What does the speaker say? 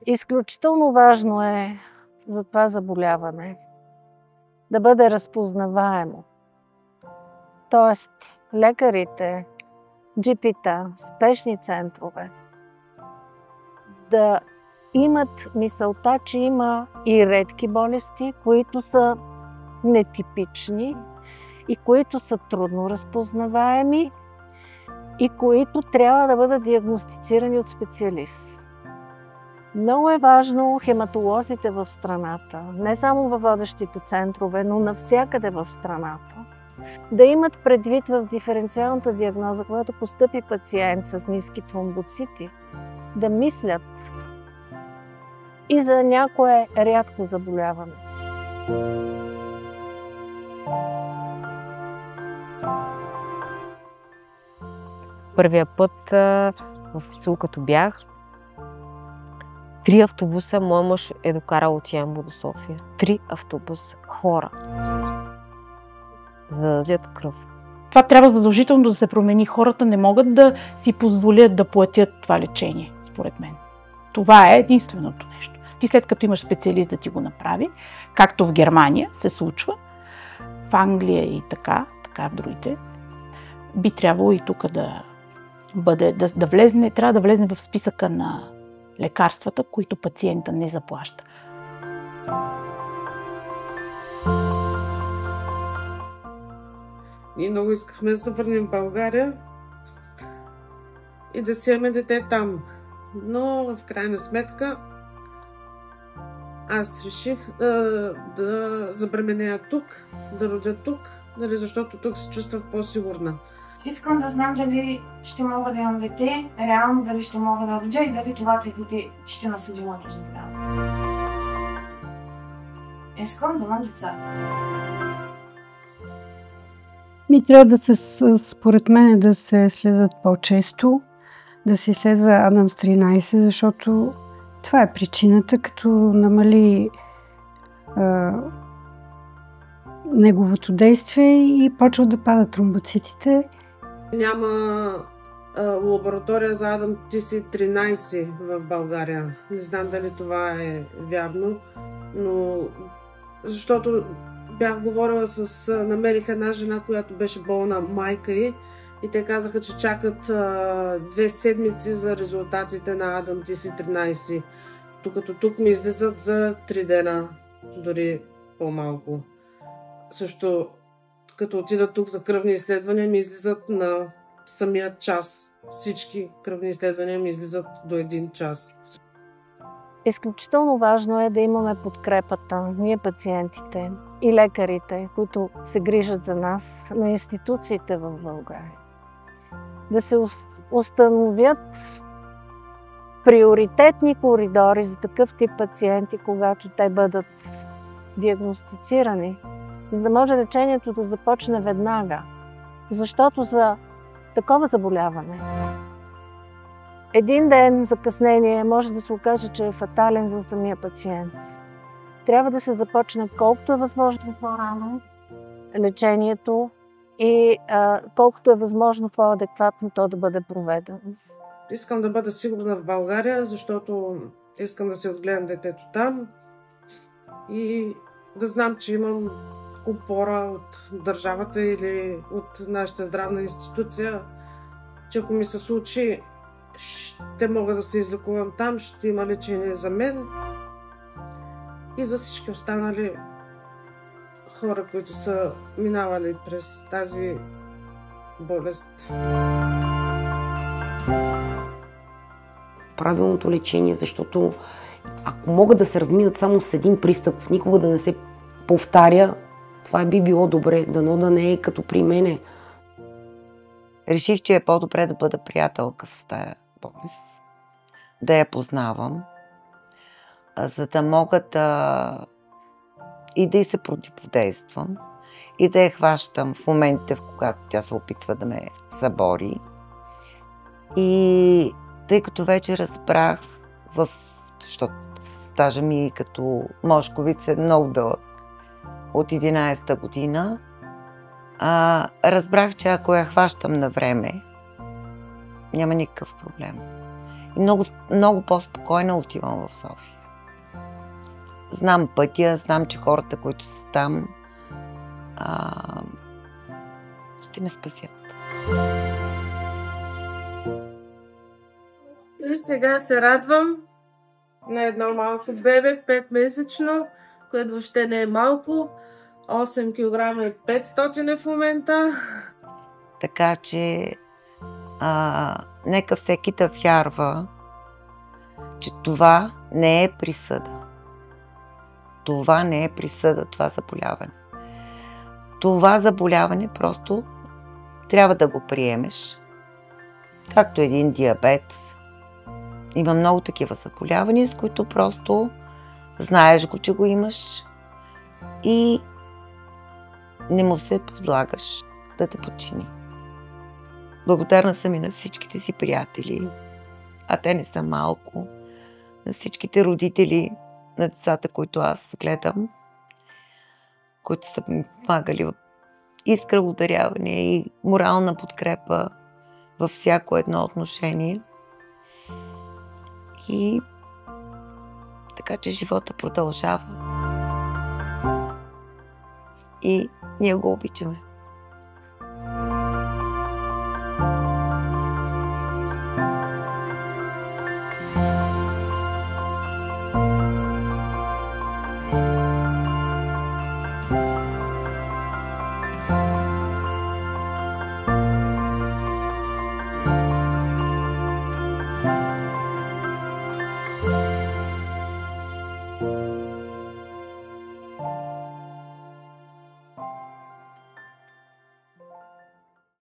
Изключително важно е за това заболяване да бъде разпознаваемо. Тоест, лекарите, джипита, спешни центрове да имат мисълта, че има и редки болести, които са нетипични и които са трудно разпознаваеми и които трябва да бъдат диагностицирани от специалист. Много е важно хематолозите в страната, не само във водещите центрове, но навсякъде в страната, да имат предвид в диференциалната диагноза, когато постъпи пациент с ниски тромбоцити, да мислят и за някое рядко заболяване. Първия път в СУ, като бях, 3 автобуса моя мъж е докарал от Ямбол до София. 3 автобуса хора, за да дадат кръв. Това трябва задължително да се промени. Хората не могат да си позволят да платят това лечение, според мен. Това е единственото нещо. Ти след като имаш специалист да ти го направи, както в Германия се случва, в Англия и така в другите, би трябвало и тук да влезне, трябва да влезне в списъка на лекарствата, които пациента не заплаща. Ние много искахме да се върнем в България и да си имаме дете там. Но в крайна сметка аз реших да забременея тук, да родя тук, защото тук се чувствах по-сигурна. Искам да знам дали ще мога да имам дете, реално дали ще мога да родя и дали това дете ще наследи моето заболяване. Искам да имам деца. Трябва да се, според мен, да се следят по-често, да се изследва Адамс 13, защото това е причината, като намали неговото действие и почва да падат тромбоцитите. Няма лаборатория за Адам TC13 в България. Не знам дали това е вярно, но защото бях говорила намерих една жена, която беше болна, майка ѝ, и те казаха, че чакат 2 седмици за резултатите на Адам TC13. Докато тук ми излизат за 3 дена, дори по-малко. Също, като отида тук за кръвни изследвания, ми излизат на самия час. Всички кръвни изследвания ми излизат до 1 час. Изключително важно е да имаме подкрепата, ние пациентите и лекарите, които се грижат за нас, на институциите в България. Да се установят приоритетни коридори за такъв тип пациенти, когато те бъдат диагностицирани, за да може лечението да започне веднага. Защото за такова заболяване 1 ден закъснение може да се окаже, че е фатален за самия пациент. Трябва да се започне колкото е възможно по-рано лечението и колкото е възможно по-адекватно то да бъде проведено. Искам да бъда сигурна в България, защото искам да се отгледам детето там и да знам, че имам опора от държавата или от нашата здравна институция, че ако ми се случи, ще мога да се излекувам там, ще има лечение за мен и за всички останали хора, които са минавали през тази болест. Правилното лечение, защото ако могат да се разминат само с 1 пристъп, никога да не се повтаря, това би било добре, дано да не е като при мене. Реших, че е по-добре да бъда приятелка с тая болест, да я познавам, за да мога и да й се противодействам и да я хващам в моментите, в когато тя се опитва да ме събори. И тъй като вече разбрах, защото стажа ми като мошковиц е много дълъг, от 11-та година, разбрах, че ако я хващам на време, Няма никакъв проблем. И много по-спокойно отивам в София. Знам пътя, знам, че хората, които са там, ще ме спасят. И сега се радвам на едно малко бебе, 5-месечно, което въобще не е малко. 8 кг и 500 е в момента. Така че нека всеки да вярва, че това не е присъда. Това не е присъда, това заболяване. Това заболяване просто трябва да го приемеш. Както един диабет. Има много такива заболявания, с които просто знаеш го, че го имаш и не му се подлагаш да те подчини. Благодарна съм и на всичките си приятели, а те не са малко, на всичките родители на децата, които аз гледам, които са ми помагали в искрено даряване и морална подкрепа във всяко едно отношение. И така че живота продължава. И ние го обичаме.